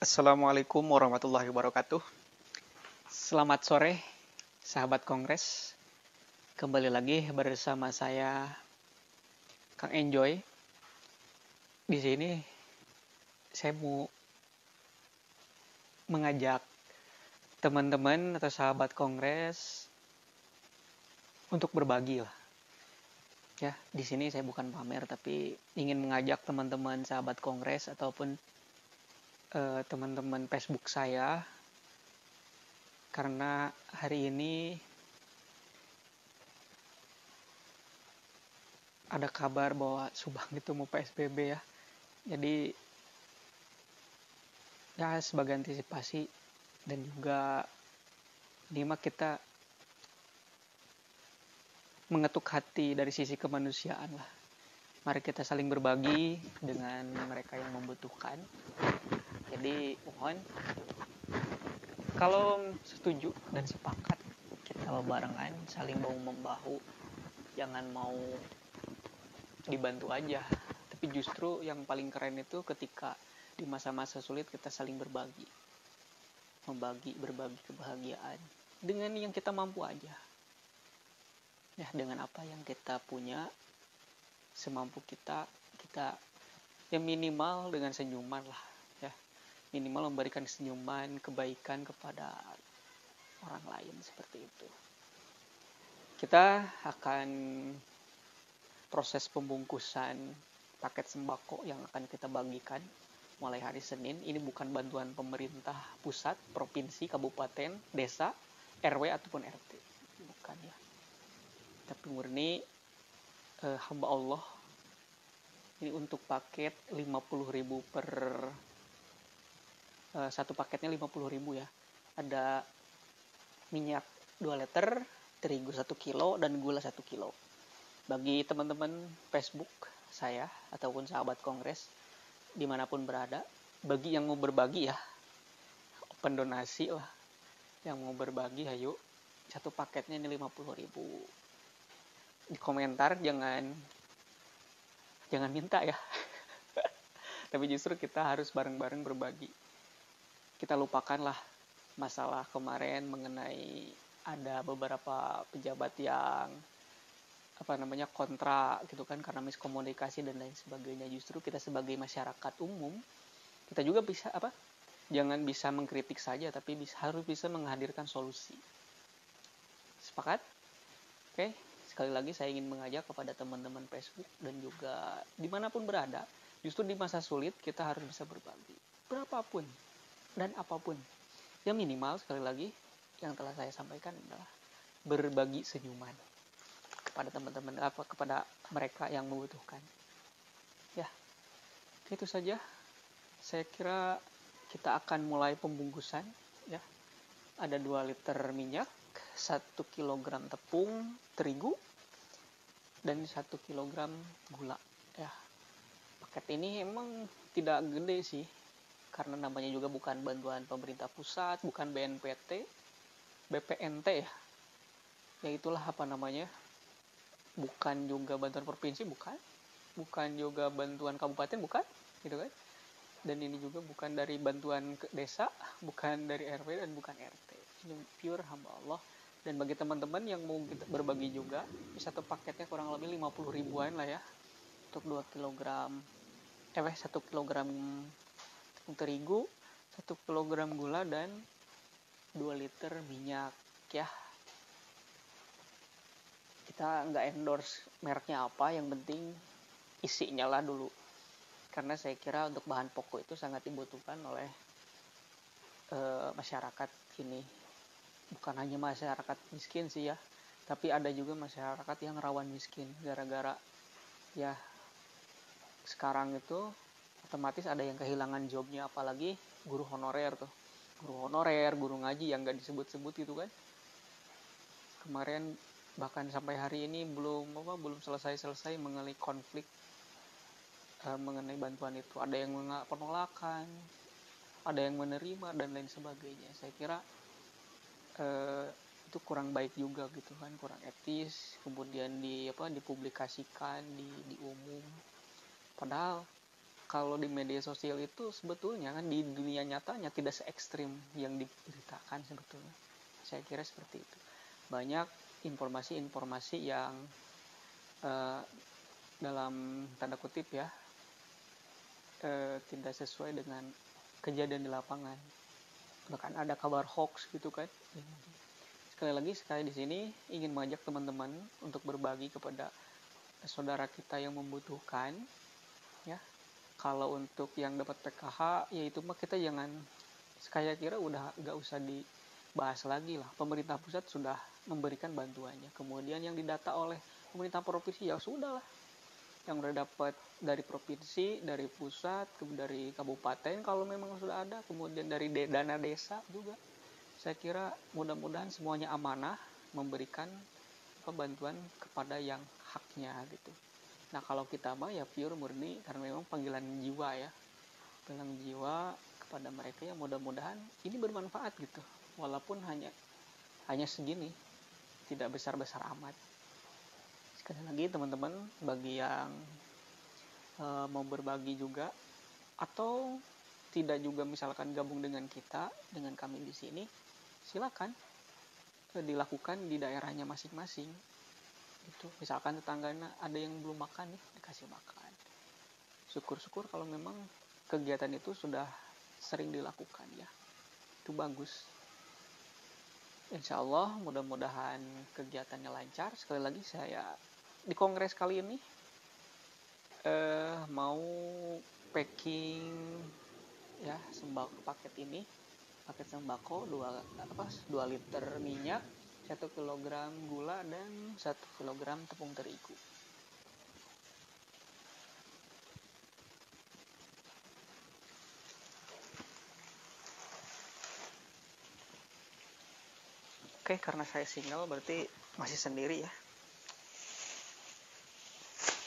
Assalamualaikum warahmatullahi wabarakatuh. Selamat sore, sahabat Kongres. Kembali lagi bersama saya, Kang Enjoy. Di sini saya mau mengajak teman-teman atau sahabat Kongres untuk berbagi lah. Ya, di sini saya bukan pamer, tapi ingin mengajak teman-teman sahabat Kongres ataupun teman-teman Facebook saya, karena hari ini ada kabar bahwa Subang itu mau PSBB ya. Jadi ya sebagai antisipasi dan juga ini mah kita mengetuk hati dari sisi kemanusiaan lah. Mari kita saling berbagi dengan mereka yang membutuhkan. Jadi mohon kalau setuju dan sepakat kita barengan saling bahu membahu, jangan mau dibantu aja, tapi justru yang paling keren itu ketika di masa-masa sulit kita saling berbagi kebahagiaan dengan yang kita mampu aja ya, dengan apa yang kita punya, semampu kita ya minimal dengan senyuman lah ya, minimal memberikan senyuman kebaikan kepada orang lain, seperti itu. Kita akan proses pembungkusan paket sembako yang akan kita bagikan mulai hari Senin. Ini bukan bantuan pemerintah pusat, provinsi, kabupaten, desa, RW ataupun RT, bukan ya, tapi murni hamba Allah. Ini untuk paket 50.000 per satu paketnya 50.000 ya. Ada minyak 2 liter, terigu 1 kilo, dan gula 1 kilo. Bagi teman-teman Facebook saya ataupun sahabat Kongres dimanapun berada, bagi yang mau berbagi ya, open donasi lah, yang mau berbagi ayo, satu paketnya ini 50.000. Di komentar jangan minta ya. Tapi justru kita harus bareng-bareng berbagi. Kita lupakanlah masalah kemarin mengenai ada beberapa pejabat yang kontra gitu kan, karena miskomunikasi dan lain sebagainya. Justru kita sebagai masyarakat umum, kita juga bisa jangan bisa mengkritik saja, tapi harus bisa menghadirkan solusi. Sepakat? Oke, sekali lagi saya ingin mengajak kepada teman-teman Facebook dan juga dimanapun berada, justru di masa sulit kita harus bisa berbagi berapapun dan apapun. Yang minimal sekali lagi yang telah saya sampaikan adalah berbagi senyuman kepada teman-teman, kepada mereka yang membutuhkan. Ya, itu saja. Saya kira kita akan mulai pembungkusan ya. Ada 2 liter minyak, 1 kilogram tepung terigu, dan 1 kilogram gula ya. Paket ini emang tidak gede sih, karena namanya juga bukan bantuan pemerintah pusat, bukan BNPT, BPNT ya. Ya itulah bukan juga bantuan provinsi, bukan juga bantuan kabupaten, bukan gitu kan. Dan ini juga bukan dari bantuan ke desa, bukan dari RW dan bukan RT. Ini pure hamba Allah. Dan bagi teman-teman yang mau berbagi juga, satu paketnya kurang lebih 50 ribuan lah ya, untuk 2 kilogram 1 kilogram tepung terigu, 1 kilogram gula, dan 2 liter minyak ya. Kita nggak endorse mereknya apa, yang penting isinya lah dulu, karena saya kira untuk bahan pokok itu sangat dibutuhkan oleh masyarakat kini. Bukan hanya masyarakat miskin sih ya, tapi ada juga masyarakat yang rawan miskin gara-gara ya sekarang itu otomatis ada yang kehilangan jobnya, apalagi guru honorer, guru ngaji yang nggak disebut-sebut gitu kan. Kemarin bahkan sampai hari ini belum selesai mengenai konflik mengenai bantuan itu. Ada yang penolakan, ada yang menerima, dan lain sebagainya. Saya kira itu kurang baik juga gitu kan, kurang etis. Kemudian dipublikasikan di umum, padahal kalau di media sosial itu sebetulnya kan di dunia nyatanya tidak se ekstrim yang diberitakan sebetulnya. Saya kira seperti itu. Banyak informasi-informasi yang dalam tanda kutip ya tidak sesuai dengan kejadian di lapangan. Bahkan ada kabar hoax gitu kan. Sekali lagi saya di sini ingin mengajak teman-teman untuk berbagi kepada saudara kita yang membutuhkan, ya. Kalau untuk yang dapat PKH, yaitu mah kita jangan, saya kira udah nggak usah dibahas lagi lah. Pemerintah pusat sudah memberikan bantuannya. Kemudian yang didata oleh pemerintah provinsi ya sudah lah. Yang udah dapat dari provinsi, dari pusat, dari kabupaten kalau memang sudah ada, kemudian dari dana desa juga. Saya kira mudah-mudahan semuanya amanah memberikan bantuan kepada yang haknya gitu. Nah kalau kita mah ya pure murni karena memang panggilan jiwa ya, panggilan jiwa kepada mereka yang mudah-mudahan ini bermanfaat gitu, walaupun hanya segini, tidak besar-besar amat. Sekali lagi teman-teman, bagi yang mau berbagi juga atau tidak juga misalkan gabung dengan kita, dengan kami di sini, silakan dilakukan di daerahnya masing-masing. Itu misalkan tetangganya ada yang belum makan nih, dikasih makan. Syukur-syukur kalau memang kegiatan itu sudah sering dilakukan ya, itu bagus. Insya Allah mudah-mudahan kegiatannya lancar. Sekali lagi saya di kongres kali ini mau packing ya sembako, paket sembako 2 liter minyak, 1 kg gula, dan 1 kg tepung terigu. Oke, karena saya single berarti masih sendiri ya.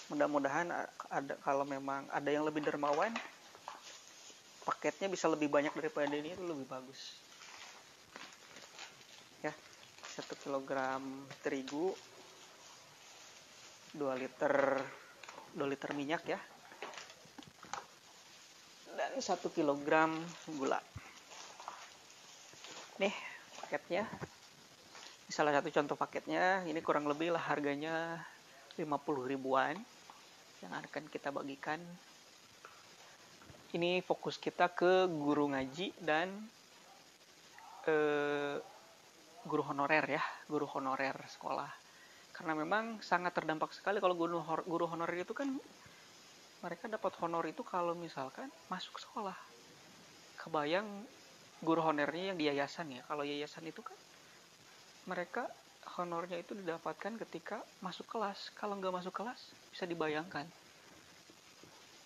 Mudah-mudahan ada, kalau memang ada yang lebih dermawan, paketnya bisa lebih banyak daripada ini, itu lebih bagus. Ya, 1 kg terigu, 2 liter minyak ya, dan 1 kg gula. Nih paketnya, salah satu contoh paketnya, ini kurang lebih lah harganya 50 ribuan yang akan kita bagikan. Ini fokus kita ke guru ngaji dan guru honorer ya, guru honorer sekolah. Karena memang sangat terdampak sekali kalau guru honorer itu kan mereka dapat honor itu kalau misalkan masuk sekolah. Kebayang guru honorernya yang di yayasan ya. Kalau yayasan itu kan mereka honornya itu didapatkan ketika masuk kelas. Kalau nggak masuk kelas bisa dibayangkan.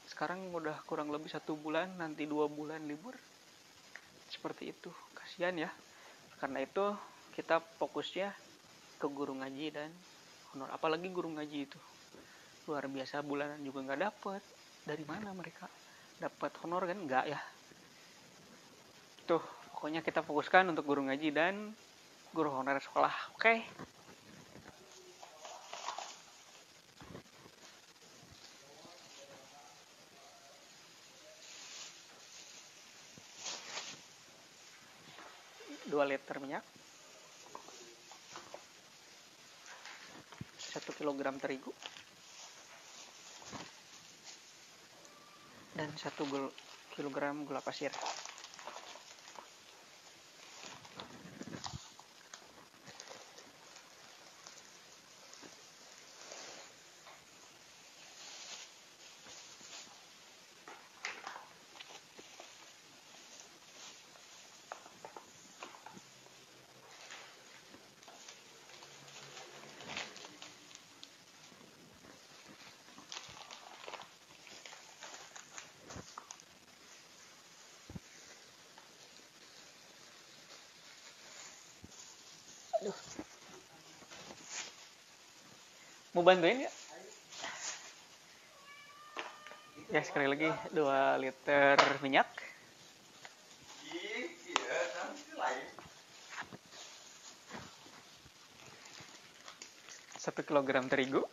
Sekarang udah kurang lebih 1 bulan, nanti 2 bulan libur. Seperti itu, kasihan ya. Karena itu kita fokusnya ke guru ngaji dan honor. Apalagi guru ngaji itu luar biasa, bulanan juga nggak dapet. Dari mana mereka dapat honor kan? Nggak ya. Tuh, pokoknya kita fokuskan untuk guru ngaji dan guru honorer sekolah. Oke? Dua liter minyak, 1 kg terigu, dan 1 kg gula pasir. Aduh. Mau bantuin ya? Ya sekali lagi 2 liter minyak, 1 kg terigu,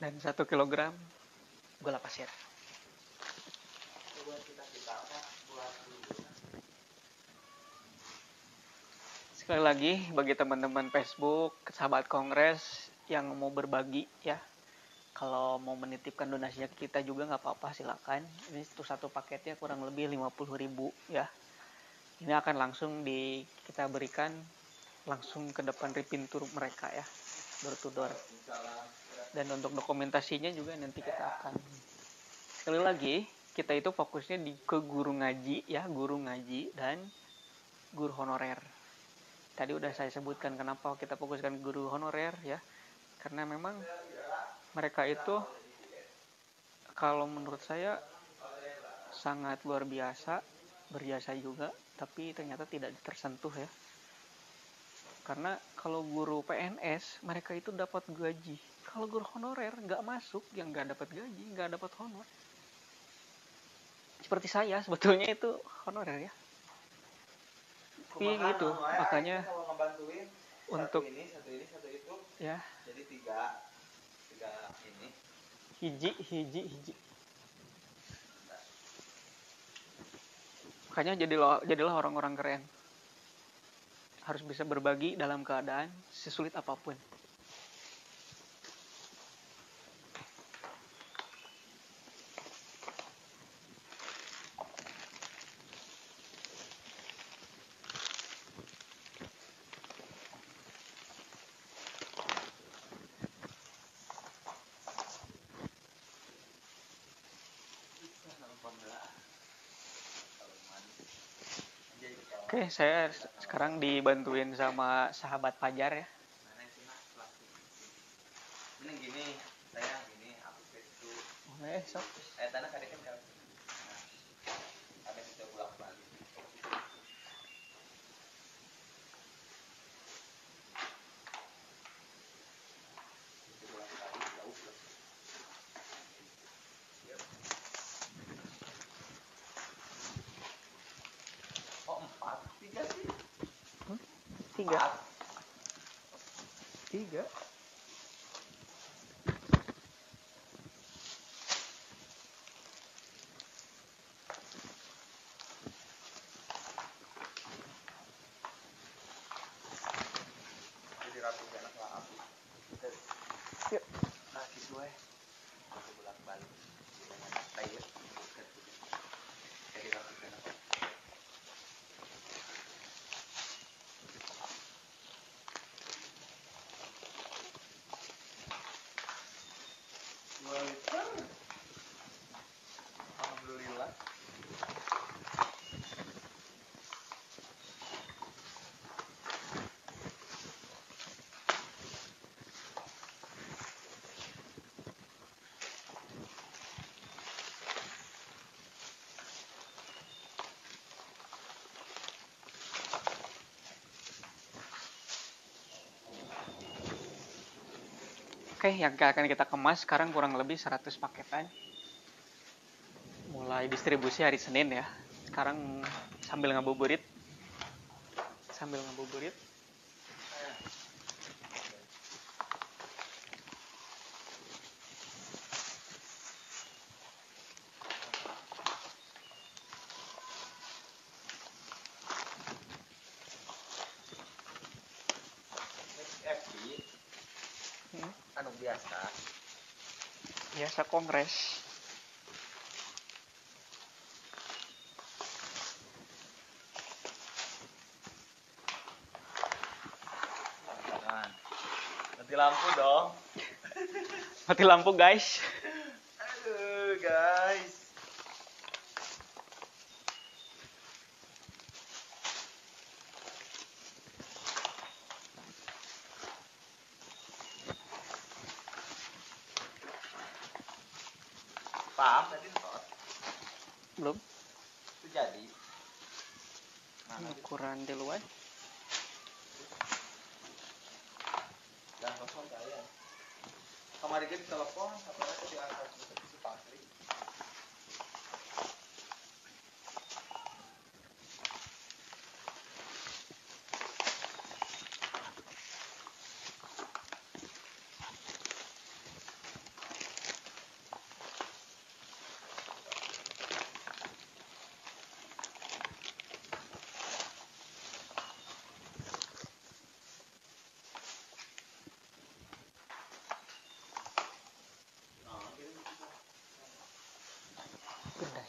dan 1 kilogram gula pasir. Sekali lagi bagi teman-teman Facebook, sahabat Kongres yang mau berbagi ya, kalau mau menitipkan donasinya ke kita juga nggak apa-apa, silakan. Ini satu paketnya kurang lebih 50.000 ya. Ini akan langsung kita berikan langsung ke depan pintu mereka ya, door to door. Dan untuk dokumentasinya juga nanti kita akan, sekali lagi kita itu fokusnya ke guru ngaji ya, guru ngaji dan guru honorer. Tadi udah saya sebutkan kenapa kita fokuskan guru honorer ya, karena memang mereka itu kalau menurut saya sangat luar biasa, berjasa juga, tapi ternyata tidak tersentuh ya. Karena kalau guru PNS mereka itu dapat gaji, kalau guru honorer nggak masuk, yang nggak dapat gaji, nggak dapat honor. Seperti saya sebetulnya itu honorer ya. Tapi gitu, makanya untuk satu ini itu ya, jadi tiga ini hiji. Makanya jadilah orang-orang keren. Harus bisa berbagi dalam keadaan sesulit apapun. Oke, saya sekarang dibantuin sama sahabat Fajar ya. ini gini, saya gini aku itu Sok. tanah kadang kan ada kita pulang balik. Tiga. Jadi rapi enak lah aku. Yuk. Nah gitu aku bolak balik dengan santai ya. Jadi rapi enak. Alhamdulillah. Oke, yang akan kita kemas sekarang kurang lebih 100 paketan. Mulai distribusi hari Senin ya. Sekarang sambil ngabuburit. Anu Biasa kongres. Mati lampu dong. Mati lampu guys. Aduh guys. Paham tadi tot? Belum. Itu jadi. Ukuran di luar. Jangan kosong saya. Kemarin dia ditelepon, apa aja diangkat si Pasri.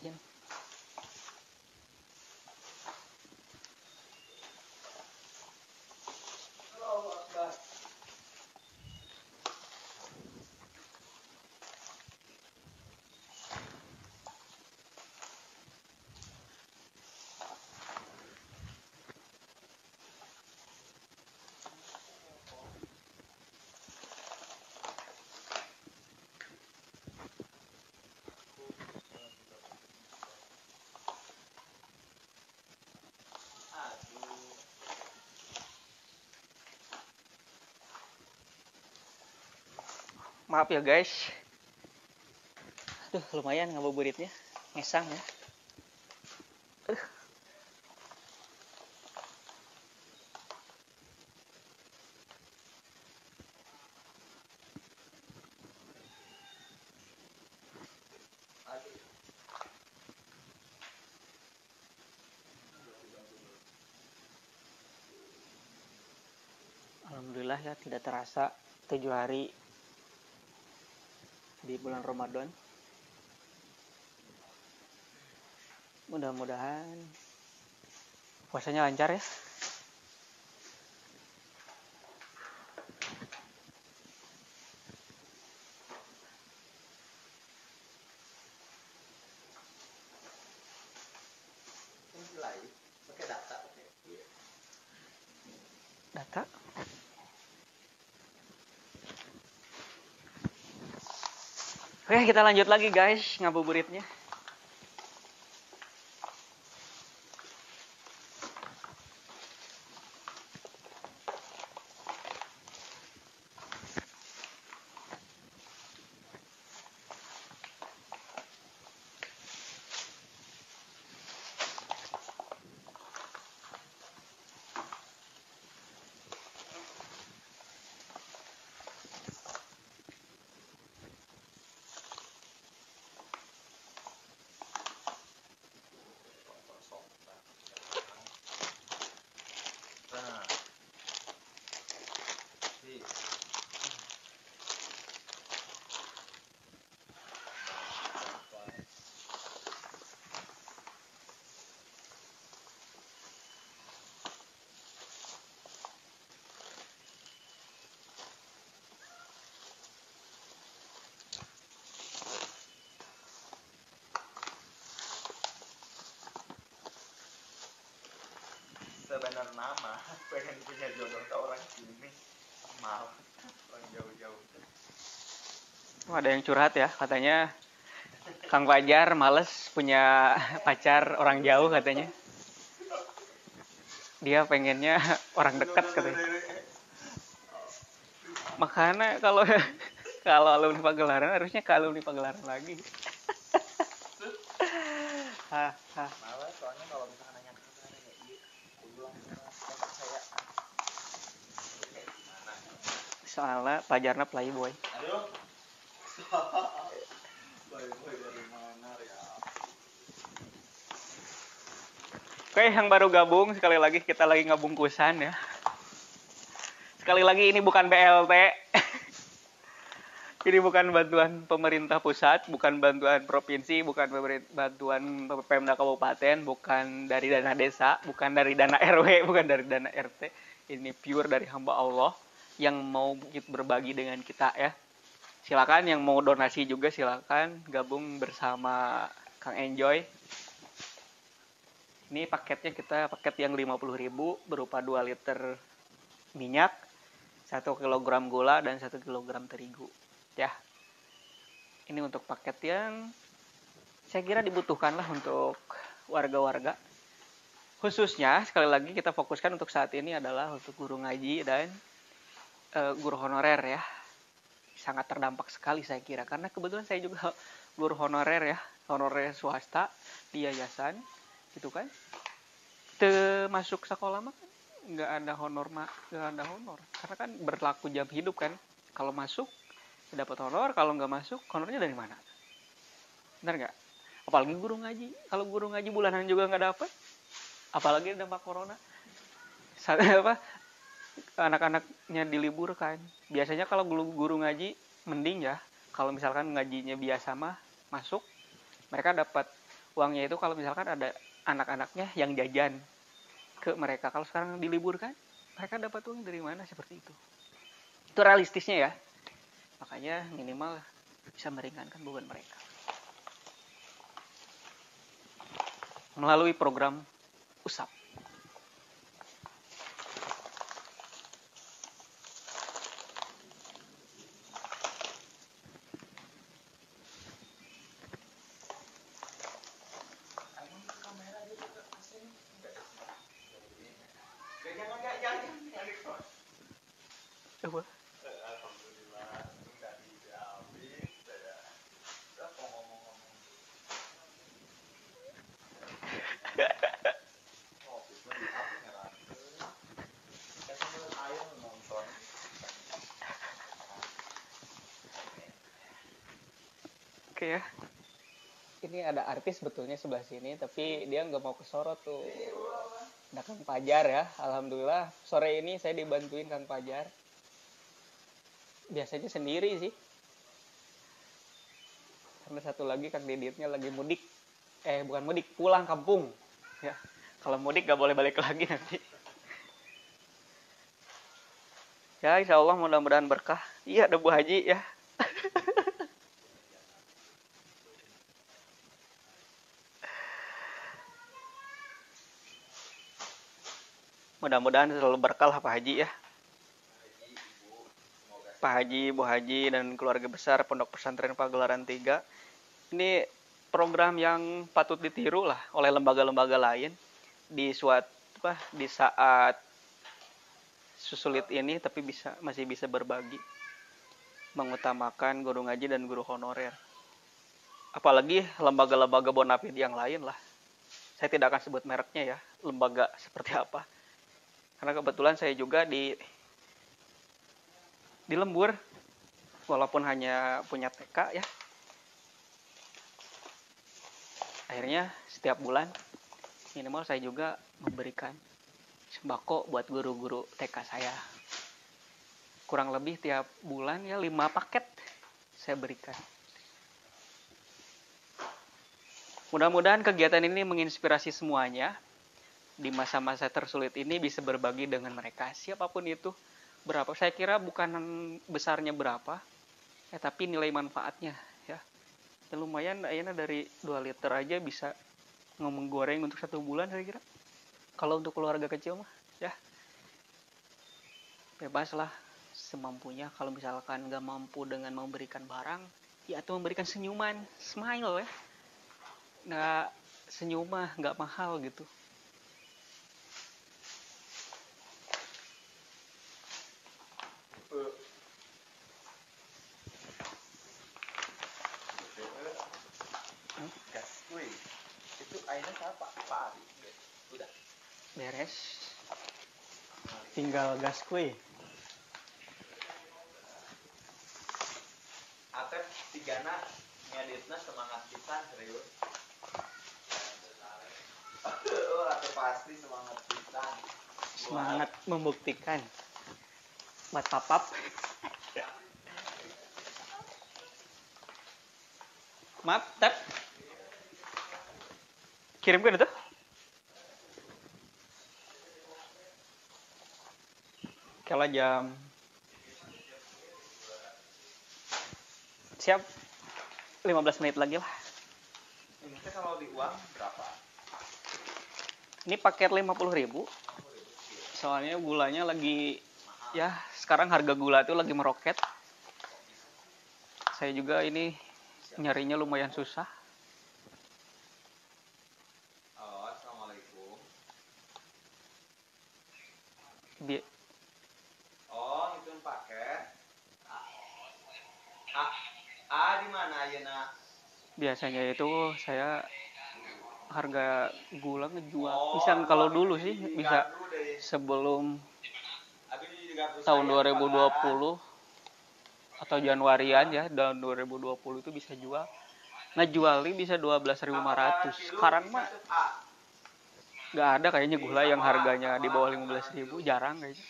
tambahin. Maaf ya guys. Aduh, lumayan ngabuburitnya. Ngesang ya. Alhamdulillah ya, tidak terasa 7 hari di bulan Ramadan. Mudah-mudahan puasanya lancar ya. Pakai data. Data. Oke, kita lanjut lagi guys ngabuburitnya. Sebenarnya nama pengen punya jodoh ke orang sini, maaf orang jauh-jauh. Oh, ada yang curhat ya, katanya Kang Fajar males punya pacar orang jauh katanya. Dia pengennya orang dekat katanya. Makanya kalau alumni Pagelaran harusnya ke alumni Pagelaran lagi. Malah soalnya kalau misalkan nanya kabar ya iya, aku bilang saya percaya. Soalnya pajarna playboy. Aduh. Playboy dari mana ya? Oke, yang baru gabung sekali lagi kita lagi ngabungkusan ya. Sekali lagi ini bukan BLT. Ini bukan bantuan pemerintah pusat, bukan bantuan provinsi, bukan bantuan Pemda kabupaten, bukan dari dana desa, bukan dari dana RW, bukan dari dana RT. Ini pure dari hamba Allah yang mau berbagi dengan kita ya. Silakan yang mau donasi juga silakan gabung bersama Kang Enjoy. Ini paketnya kita paket yang 50.000 berupa 2 liter minyak, 1 kg gula dan 1 kg terigu. Ya, ini untuk paket yang saya kira dibutuhkan lah untuk warga-warga. Khususnya sekali lagi kita fokuskan untuk saat ini adalah untuk guru ngaji dan guru honorer ya. Sangat terdampak sekali saya kira karena kebetulan saya juga guru honorer ya, honorer swasta di yayasan, gitu kan. Masuk sekolah mah nggak ada honor karena kan berlaku jam hidup kan. Kalau masuk dapat honor, kalau nggak masuk honornya dari mana? Benar nggak? Apalagi guru ngaji, kalau guru ngaji bulanan juga nggak dapat, apalagi dampak corona. Anak-anaknya diliburkan. Biasanya kalau guru ngaji mending ya, kalau misalkan ngajinya biasa mah masuk, mereka dapat Uangnya itu kalau misalkan ada anak-anaknya yang jajan ke mereka. Kalau sekarang diliburkan, mereka dapat uang dari mana? Seperti itu. Itu realistisnya ya. Makanya minimal bisa meringankan beban mereka. Melalui program USAP. Apa? Alhamdulillah udah diambil saya. Udah kok ngomong-ngomong. Oh, itu di apa ngeran? Kan sambil ayam nonton. Oke ya. Ini ada artis sebetulnya sebelah sini, tapi dia nggak mau kesorot tuh. Ada Kang Pajar ya, alhamdulillah sore ini saya dibantuin Kang Pajar. Biasanya sendiri sih. Karena satu lagi Kang Diditnya lagi mudik. Bukan mudik, pulang kampung. Ya, kalau mudik nggak boleh balik lagi nanti. Ya, insya Allah mudah-mudahan berkah. Iya, ada Bu Haji ya. Mudah-mudahan selalu berkah lah Pak Haji ya. Pak Haji, Bu Haji, dan keluarga besar Pondok Pesantren Pagelaran 3. Ini program yang patut ditiru lah oleh lembaga-lembaga lain di saat susulit ini, tapi masih bisa berbagi, mengutamakan guru ngaji dan guru honorer. Apalagi lembaga-lembaga bonafide yang lain lah. Saya tidak akan sebut mereknya ya, lembaga seperti apa. Karena kebetulan saya juga di lembur, walaupun hanya punya TK ya. Akhirnya setiap bulan minimal saya juga memberikan sembako buat guru-guru TK saya. Kurang lebih tiap bulan ya 5 paket saya berikan. Mudah-mudahan kegiatan ini menginspirasi semuanya. Di masa-masa tersulit ini bisa berbagi dengan mereka, siapapun itu. Berapa, saya kira bukan besarnya berapa, tapi nilai manfaatnya ya. Ya lumayan, ayana dari 2 liter aja bisa ngomong goreng untuk 1 bulan saya kira. Kalau untuk keluarga kecil mah ya bebas lah semampunya. Kalau misalkan nggak mampu dengan memberikan barang, ya atau memberikan senyuman, smile ya. Nggak, senyum mah nggak mahal gitu. Gaskuy. Itu airnya siapa? Pak Ari. Udah. Beres. Tinggal gas kue. Atep tigana ngeditna semangat pisan serius. Oh, atep pasti semangat pisan. Semangat membuktikan. Buat papap. Maaf, Tep. Kirimkan itu. Kalau jam siap 15 menit lagi lah. Ini kalau di uang berapa? Ini paket 50.000. Soalnya gulanya lagi ya, sekarang harga gula itu lagi meroket. Saya juga ini nyarinya lumayan susah. Halo, assalamualaikum. Oh, itu paket. Di mana ayeuna? Biasanya itu saya harga gula ngejual. Bisa kalau dulu sih bisa sebelum tahun 2020 atau Januarian ya, tahun 2020 itu bisa ngejualin bisa 12.500. Sekarang mah nggak ada kayaknya gula yang harganya di bawah 15.000, jarang kayaknya.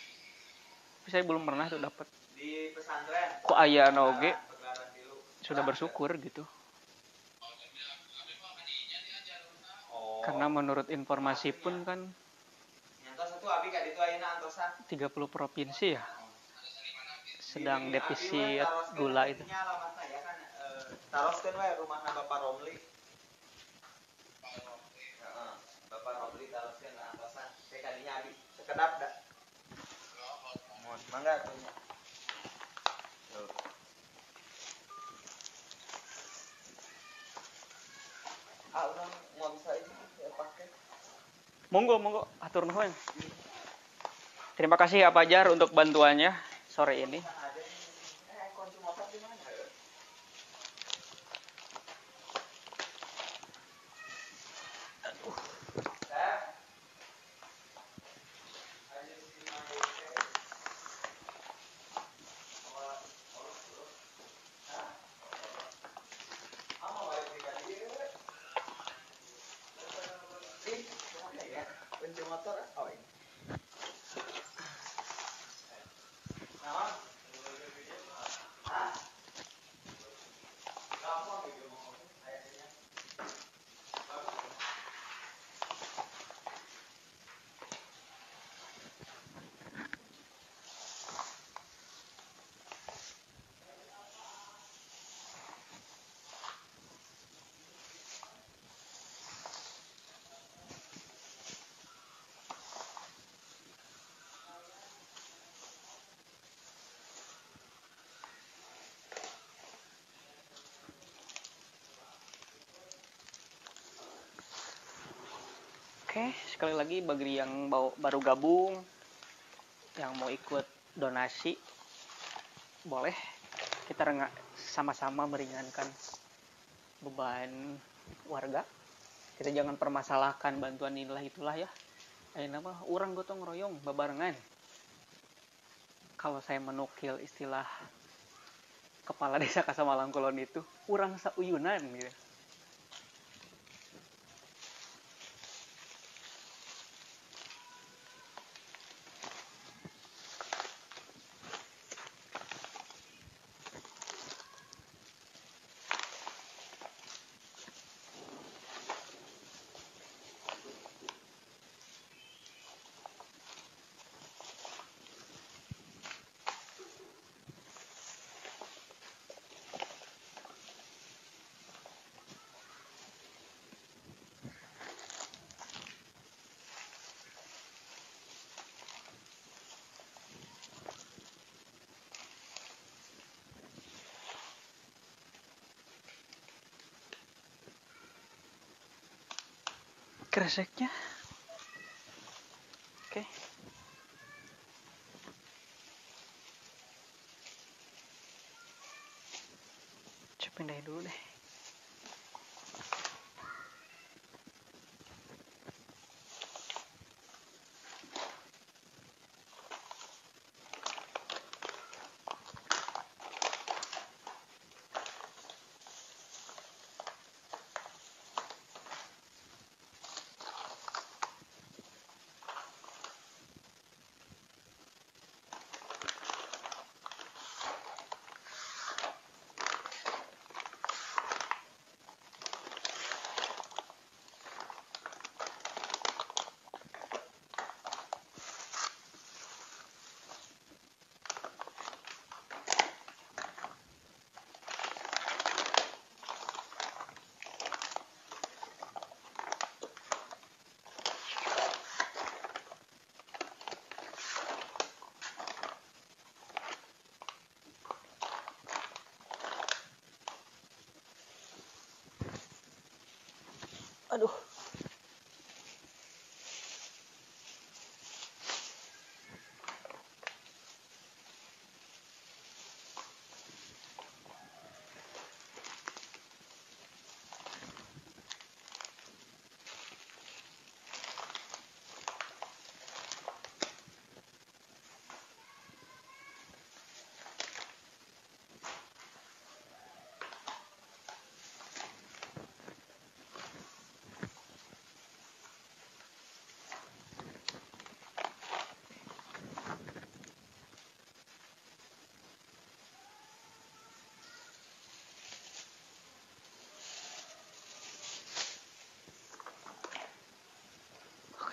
Tapi saya belum pernah tuh dapat. Di pesantren. Kok aya oge, sudah bersyukur gitu. Karena menurut informasi pun kan nyantos itu abi ka ditu ayeuna antosan 30 provinsi ya sedang defisit gula itu. Alamatna ya kan taroskeun we rumahna Bapak Romli. Heeh, Bapak Romli taroskeun ka antosan. Teh kadinya abi sekedap da. Mohon mangga atuh. Tuh. Urang mau bisa ini ya pakai. Monggo, atur nuhun. Terima kasih ya Pak Jar untuk bantuannya sore ini. Kunci motor di mana? Kunci motor oh ini. Oke, sekali lagi bagi yang baru gabung, yang mau ikut donasi, boleh kita sama-sama meringankan beban warga. Kita jangan permasalahkan bantuan itulah ya. Ayeuna mah urang gotong royong babarengan. Kalau saya menukil istilah kepala desa Kasamalang Kulon itu, urang sauyunan gitu. Kreseknya. Oke. Coba pindahin dulu deh. Aduh.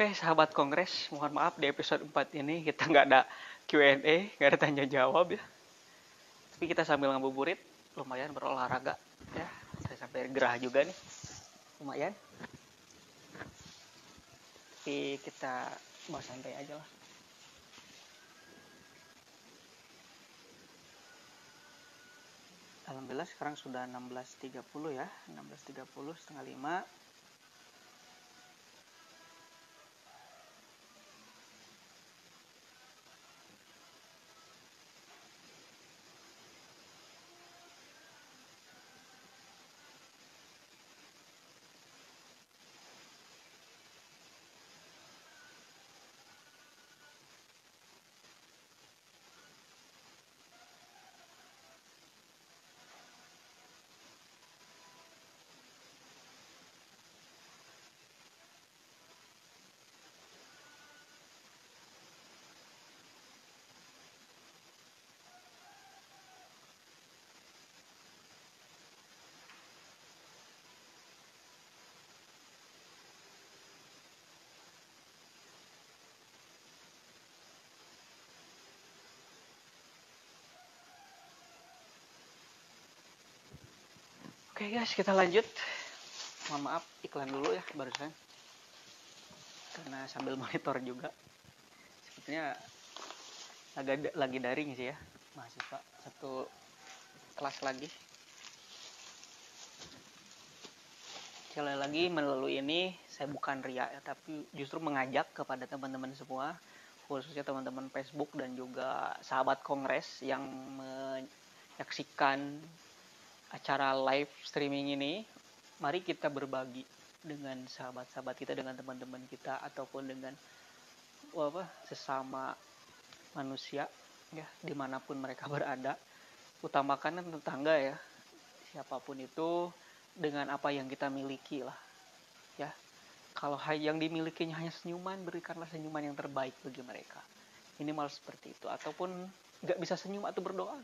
Oke, sahabat Kongres, mohon maaf di episode 4 ini kita nggak ada Q&A, nggak ada tanya jawab ya. Tapi kita sambil ngabuburit, lumayan berolahraga ya. Saya sampai gerah juga nih, lumayan. Tapi kita bahas santai aja lah. Alhamdulillah sekarang sudah 16.30 ya, 16.30 setengah 5. Oke guys, kita lanjut. Mohon maaf, iklan dulu ya barusan. Karena sambil monitor juga. Sepertinya lagi daring sih ya, mahasiswa satu kelas lagi. Sekali lagi melalui ini saya bukan ria ya, tapi justru mengajak kepada teman-teman semua, khususnya teman-teman Facebook dan juga sahabat Kongres yang menyaksikan acara live streaming ini. Mari kita berbagi dengan sahabat-sahabat kita, dengan teman-teman kita, ataupun dengan sesama manusia ya, dimanapun mereka berada. Utamakan tetangga ya, siapapun itu, dengan apa yang kita miliki lah ya. Kalau yang dimilikinya hanya senyuman, berikanlah senyuman yang terbaik bagi mereka. Minimal seperti itu. Ataupun nggak bisa senyum atau berdoa,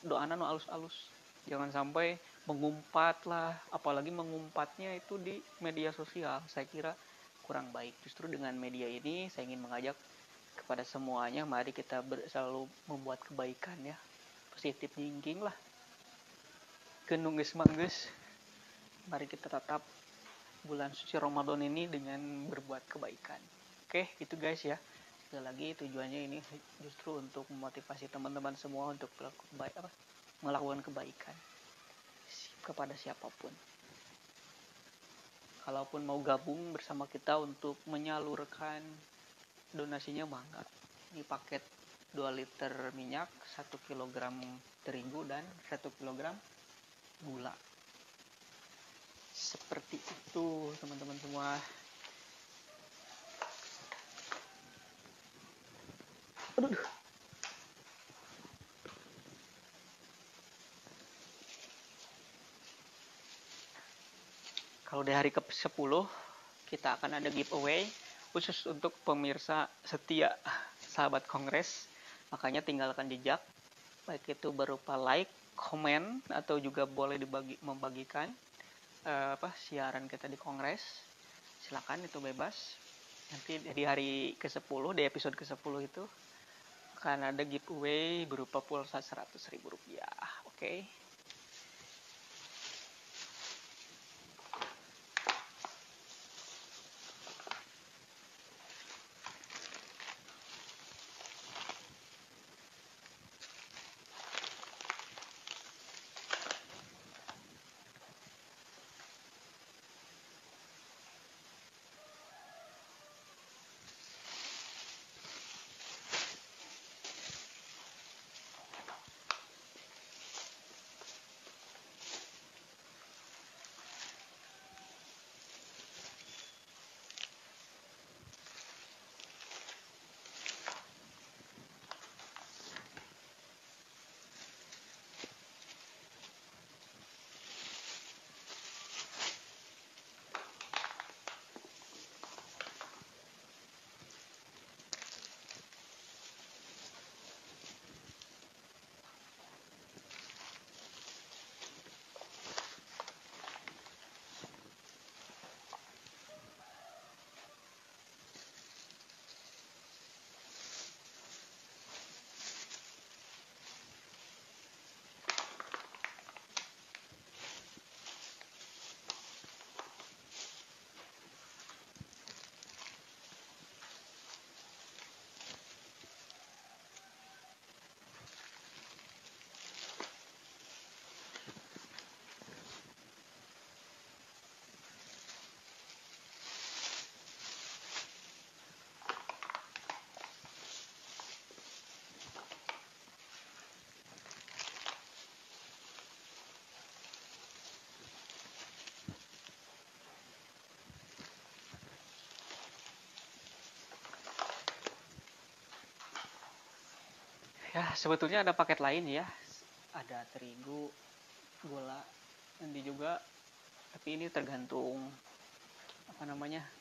doana no alus-alus. Jangan sampai mengumpat lah, apalagi mengumpatnya itu di media sosial. Saya kira kurang baik. Justru dengan media ini saya ingin mengajak kepada semuanya, mari kita selalu membuat kebaikan ya. Positif thinking lah. Genung geus manggeus. Mari kita tetap bulan suci Ramadan ini dengan berbuat kebaikan. Oke, itu guys ya. Sekali lagi tujuannya ini justru untuk memotivasi teman-teman semua untuk melakukan kebaikan kepada siapapun. Kalaupun mau gabung bersama kita untuk menyalurkan donasinya, mangga. Ini paket 2 liter minyak, 1 kg terigu, dan 1 kg gula. Seperti itu teman-teman semua. Aduh. Kalau di hari ke-10 kita akan ada giveaway khusus untuk pemirsa setia sahabat Kongres. Makanya tinggalkan jejak, baik itu berupa like, komen, atau juga boleh membagikan siaran kita di Kongres. Silakan, itu bebas. Nanti di hari ke-10, di episode ke-10 itu akan ada giveaway berupa pulsa Rp100.000. Oke. Sebetulnya ada paket lain ya, ada terigu, gula, nanti juga, tapi ini tergantung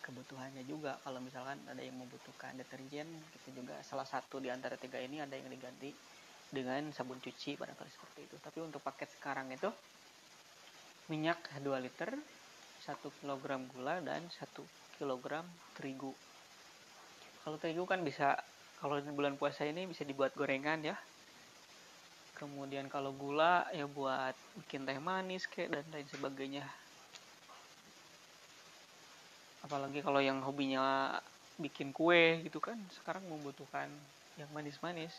kebutuhannya juga. Kalau misalkan ada yang membutuhkan deterjen, kita juga salah satu di antara 3 ini ada yang diganti dengan sabun cuci barangkali seperti itu. Tapi untuk paket sekarang itu minyak 2 liter, 1 kg gula, dan 1 kg terigu. Kalau terigu kan bisa, kalau bulan puasa ini bisa dibuat gorengan ya. Kemudian kalau gula ya buat bikin teh manis kayak dan lain sebagainya. Apalagi kalau yang hobinya bikin kue gitu kan, sekarang membutuhkan yang manis-manis.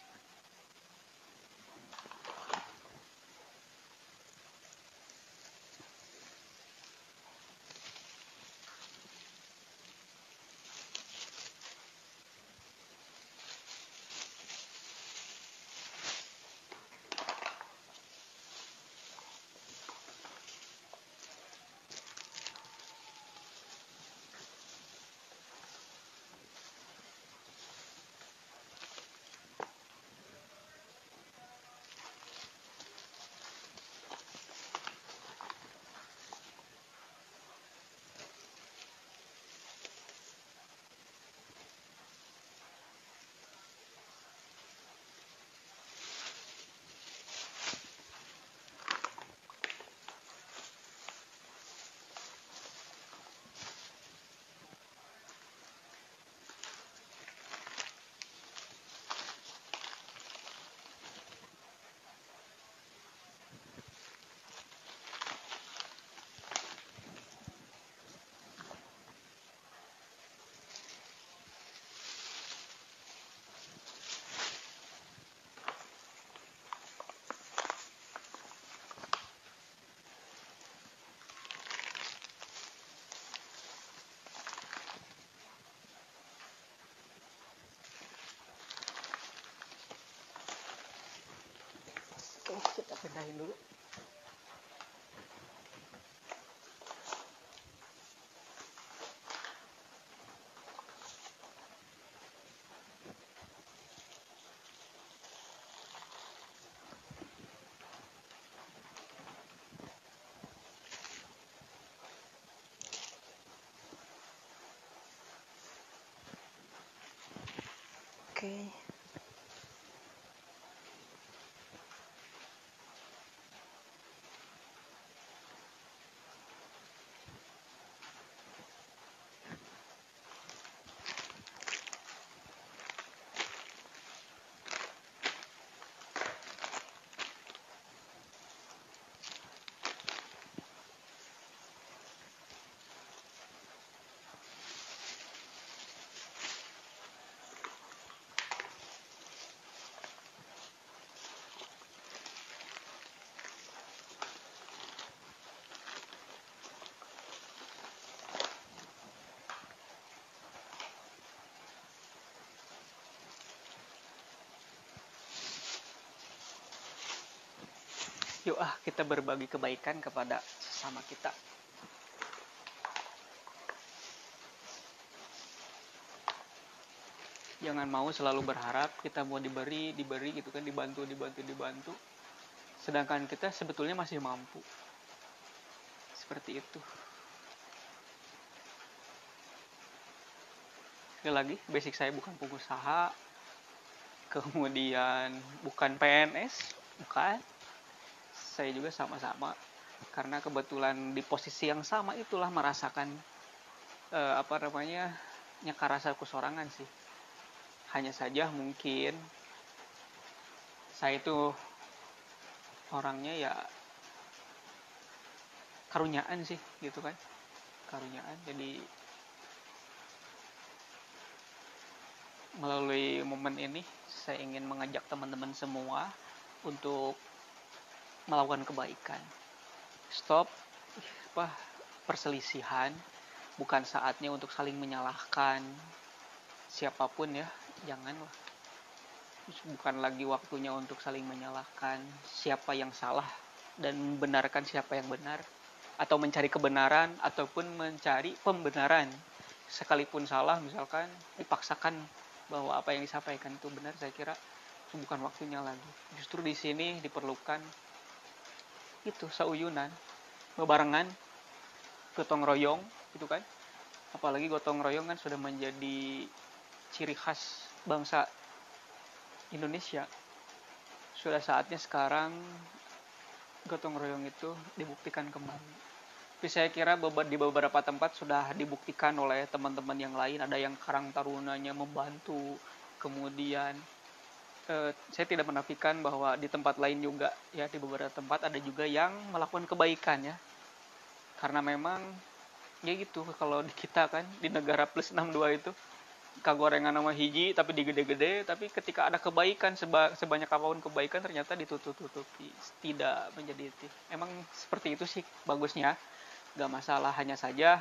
Oke, kita pindahin dulu. Oke. Yuk kita berbagi kebaikan kepada sesama kita. Jangan mau selalu berharap kita mau diberi gitu kan, dibantu. Sedangkan kita sebetulnya masih mampu. Seperti itu. Sekali lagi, basic saya bukan pengusaha, kemudian bukan PNS, bukan. Saya juga sama-sama, karena kebetulan di posisi yang sama itulah merasakan nyakar rasa kesorangan sih. Hanya saja mungkin saya itu orangnya ya karunyaan sih gitu kan, karunyaan. Jadi melalui momen ini saya ingin mengajak teman-teman semua untuk melakukan kebaikan. Stop perselisihan. Bukan saatnya untuk saling menyalahkan siapapun ya, janganlah. Bukan lagi waktunya untuk saling menyalahkan siapa yang salah dan membenarkan siapa yang benar, atau mencari kebenaran ataupun mencari pembenaran. Sekalipun salah, misalkan dipaksakan bahwa apa yang disampaikan itu benar, saya kira bukan waktunya lagi. Justru di sini diperlukan itu sauyunan, bebarengan, gotong royong, gitu kan. Apalagi gotong royong kan sudah menjadi ciri khas bangsa Indonesia. Sudah saatnya sekarang gotong royong itu dibuktikan kembali. Tapi saya kira di beberapa tempat sudah dibuktikan oleh teman-teman yang lain. Ada yang Karang Tarunanya membantu, kemudian saya tidak menafikan bahwa di tempat lain juga, ya di beberapa tempat ada juga yang melakukan kebaikan ya. Karena memang ya gitu, kalau di kita kan di negara plus 62 itu kagorengan nama hiji tapi digede-gede, tapi ketika ada kebaikan sebanyak apapun kebaikan ternyata ditutup-tutupi, tidak menjadi itu. Emang seperti itu sih bagusnya, gak masalah, hanya saja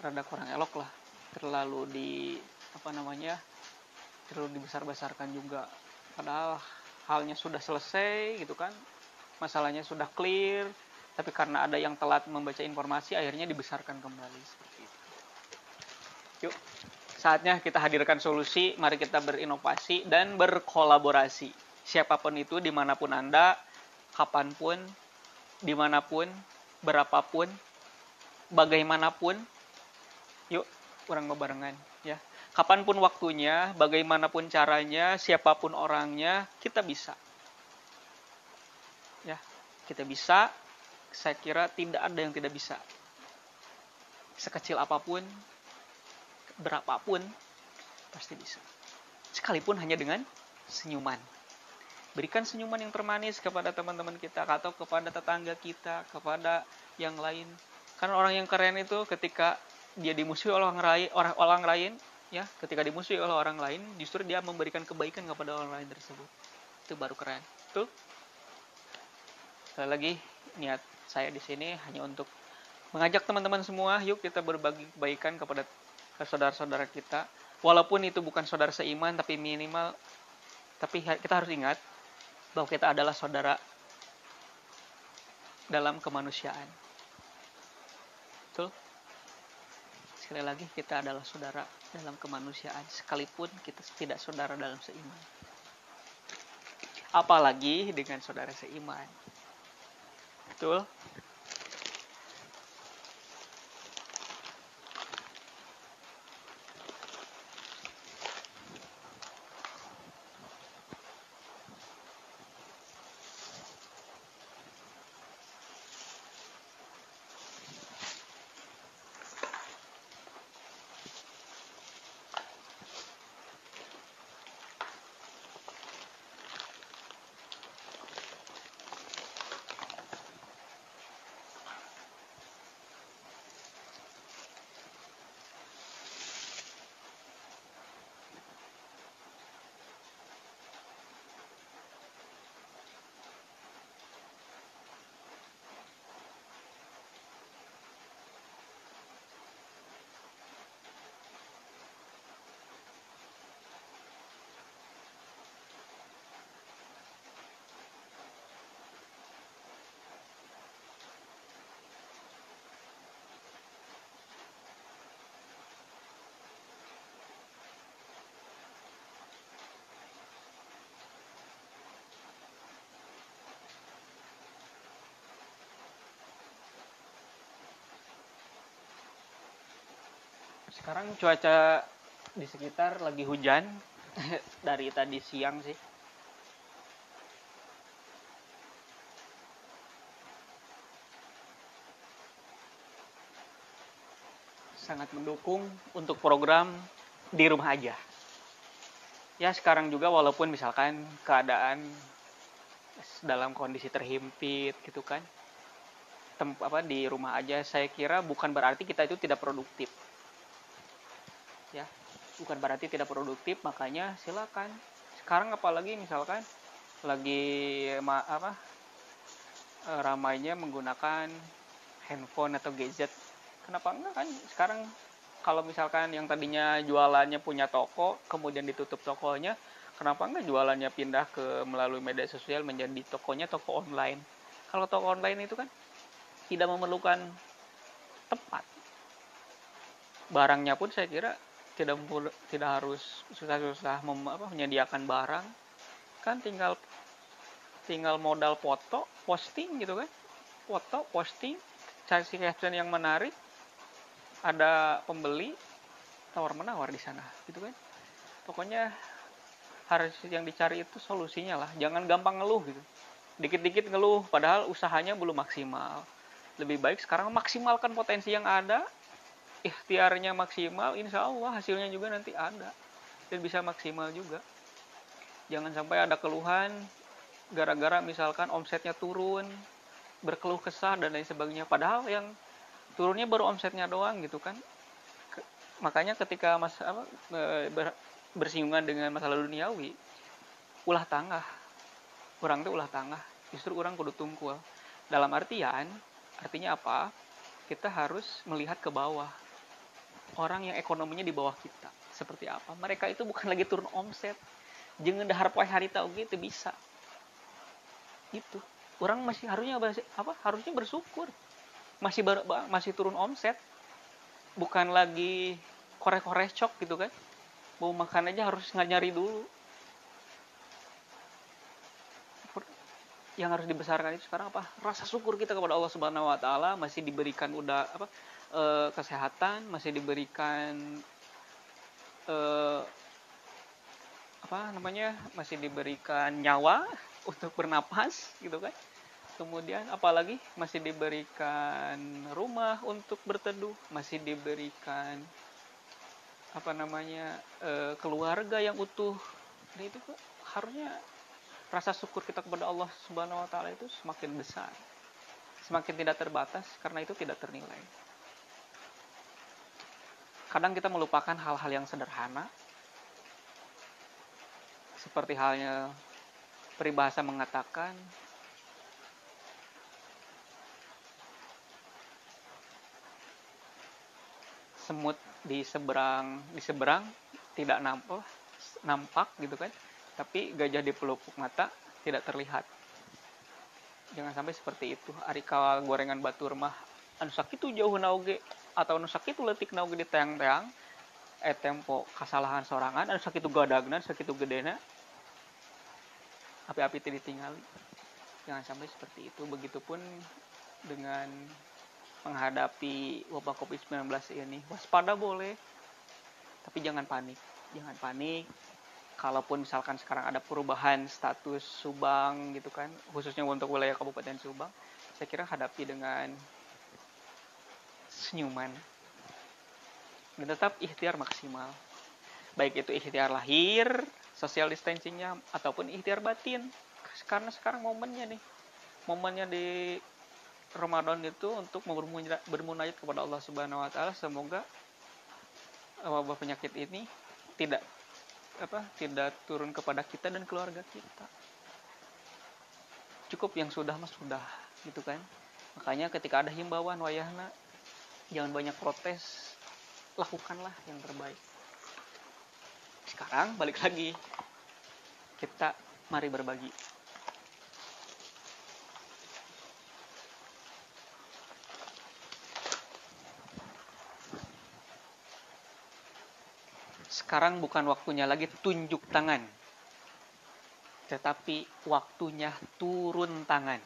rada kurang elok lah, terlalu terlalu dibesar-besarkan juga, padahal halnya sudah selesai gitu kan, masalahnya sudah clear, tapi karena ada yang telat membaca informasi akhirnya dibesarkan kembali seperti itu. Yuk, saatnya kita hadirkan solusi, mari kita berinovasi dan berkolaborasi. Siapapun itu, dimanapun Anda, kapanpun, dimanapun, berapapun, bagaimanapun, yuk orang bebarengan ya. Kapanpun waktunya, bagaimanapun caranya, siapapun orangnya, kita bisa. Ya, kita bisa. Saya kira tidak ada yang tidak bisa. Sekecil apapun, berapapun, pasti bisa. Sekalipun hanya dengan senyuman. Berikan senyuman yang termanis kepada teman-teman kita, atau kepada tetangga kita, kepada yang lain. Karena orang yang keren itu ketika dia dimusuhi oleh orang lain, ya, ketika dimusuhi oleh orang lain, justru dia memberikan kebaikan kepada orang lain tersebut. Itu baru keren. Betul? Sekali lagi, niat saya di sini hanya untuk mengajak teman-teman semua, yuk kita berbagi kebaikan kepada saudara-saudara kita. Walaupun itu bukan saudara seiman, tapi kita harus ingat bahwa kita adalah saudara dalam kemanusiaan. Betul? Sekali lagi, kita adalah saudara dalam kemanusiaan, sekalipun kita tidak saudara dalam seiman. Apalagi dengan saudara seiman. Betul? Sekarang cuaca di sekitar lagi hujan dari tadi siang sih. Sangat mendukung untuk program di rumah aja. Ya, sekarang juga walaupun misalkan keadaan dalam kondisi terhimpit gitu kan, di rumah aja, saya kira bukan berarti kita itu tidak produktif. Ya, bukan berarti tidak produktif, makanya silakan. Sekarang apalagi misalkan lagi ramainya menggunakan handphone atau gadget, kenapa enggak kan sekarang, kalau misalkan yang tadinya jualannya punya toko kemudian ditutup tokonya, kenapa enggak jualannya pindah ke melalui media sosial menjadi tokonya toko online. Kalau toko online itu kan tidak memerlukan tempat, barangnya pun saya kira tidak harus susah-susah menyediakan barang, kan tinggal modal foto, posting gitu kan. Foto, posting, cari caption yang menarik, ada pembeli, tawar-menawar di sana gitu kan. Pokoknya harus yang dicari itu solusinya lah, jangan gampang ngeluh gitu. Dikit-dikit ngeluh padahal usahanya belum maksimal. Lebih baik sekarang maksimalkan potensi yang ada, ikhtiarnya maksimal, insya Allah hasilnya juga nanti ada dan bisa maksimal juga. Jangan sampai ada keluhan gara-gara misalkan omsetnya turun, berkeluh kesah dan lain sebagainya, padahal yang turunnya baru omsetnya doang gitu kan. Makanya ketika bersinggungan dengan masalah duniawi, ulah tangah, orang itu ulah tangah, justru orang kudu tungkul. Dalam artinya apa? Kita harus melihat ke bawah, orang yang ekonominya di bawah kita seperti apa. Mereka itu bukan lagi turun omset, jangan dahar poe harita oge teu bisa gitu. Orang masih harusnya bersyukur masih turun omset, bukan lagi korek-korek cok gitu kan. Mau makan aja harus nyari dulu. Yang harus dibesarkan itu sekarang apa? Rasa syukur kita kepada Allah Subhanahu wa taala, masih diberikan kesehatan, masih diberikan masih diberikan nyawa untuk bernapas gitu kan. Kemudian apalagi masih diberikan rumah untuk berteduh, masih diberikan keluarga yang utuh. Dan itu harusnya rasa syukur kita kepada Allah Subhanahu wa taala itu semakin besar, semakin tidak terbatas, karena itu tidak ternilai. Kadang kita melupakan hal-hal yang sederhana, seperti halnya peribahasa mengatakan semut di seberang tidak nampak gitu kan, tapi gajah di pelupuk mata tidak terlihat. Jangan sampai seperti itu. Ari ka gorengan batur mah anu sakitu jauh naoge atau anu sakitu leutik naoge di teang-teang tempo kasalahan sorangan, anu sakitu gadagna, sakitu gedena api-api teu ditingali. Jangan sampai seperti itu. Begitupun dengan menghadapi wabah Covid-19 ini. Waspada boleh, tapi jangan panik. Kalaupun misalkan sekarang ada perubahan status Subang gitu kan, khususnya untuk wilayah Kabupaten Subang, saya kira hadapi dengan senyuman dan tetap ikhtiar maksimal. Baik itu ikhtiar lahir, social distancingnya, ataupun ikhtiar batin. Karena sekarang momennya di Ramadan itu untuk bermunajat kepada Allah Subhanahu wa taala, semoga wabah penyakit ini tidak turun kepada kita dan keluarga kita. Cukup yang sudah gitu kan. Makanya ketika ada himbauan wayahna jangan banyak protes, lakukanlah yang terbaik. Sekarang balik lagi, kita mari berbagi. Sekarang bukan waktunya lagi tunjuk tangan, tetapi waktunya turun tangan.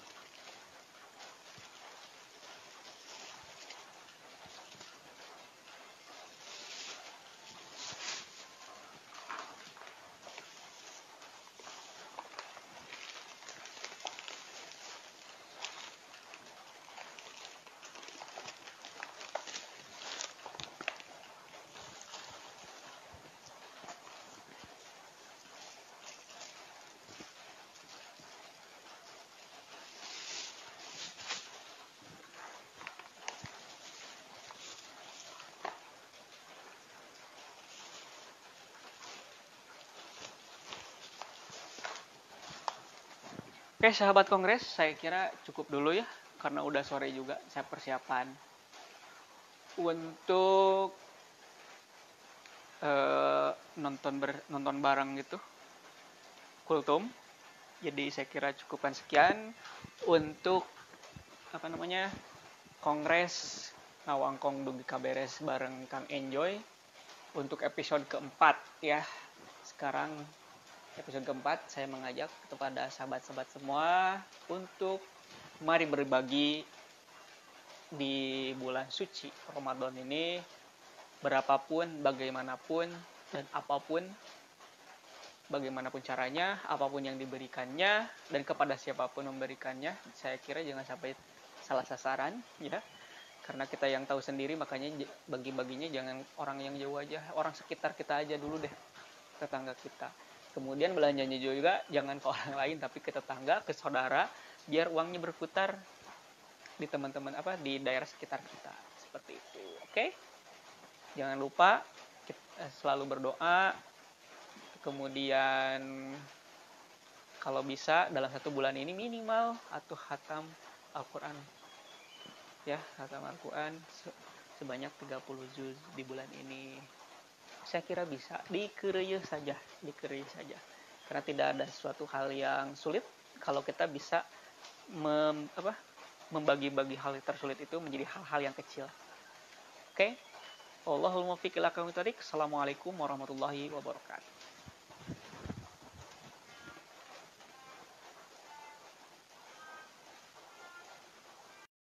Oke, sahabat Kongres, saya kira cukup dulu ya, karena udah sore juga. Saya persiapan untuk nonton bareng gitu, kultum. Jadi saya kira cukupan sekian untuk Kongres Ngawangkong Dugi Kaberes bareng Kang Enjoy untuk episode keempat ya. Sekarang episode keempat saya mengajak kepada sahabat-sahabat semua untuk mari berbagi di bulan suci Ramadan ini, berapapun, bagaimanapun, dan apapun, bagaimanapun caranya, apapun yang diberikannya, dan kepada siapapun memberikannya. Saya kira jangan sampai salah sasaran, ya. Karena kita yang tahu sendiri, makanya bagi-baginya jangan orang yang jauh aja, orang sekitar kita aja dulu deh, tetangga kita. Kemudian belanjanya juga jangan ke orang lain, tapi ke tetangga, ke saudara, biar uangnya berputar di teman-teman di daerah sekitar kita, seperti itu. Oke? Jangan lupa selalu berdoa. Kemudian kalau bisa dalam 1 bulan ini minimal atau khatam Al-Quran, ya, khatam Al-Quran sebanyak 30 juz di bulan ini. Saya kira bisa, dikereuyeuh saja, karena tidak ada suatu hal yang sulit kalau kita bisa membagi-bagi hal yang tersulit itu menjadi hal-hal yang kecil. Oke? Allahul muwaffiq ila aqwamit thoriq. Assalamualaikum warahmatullahi wabarakatuh.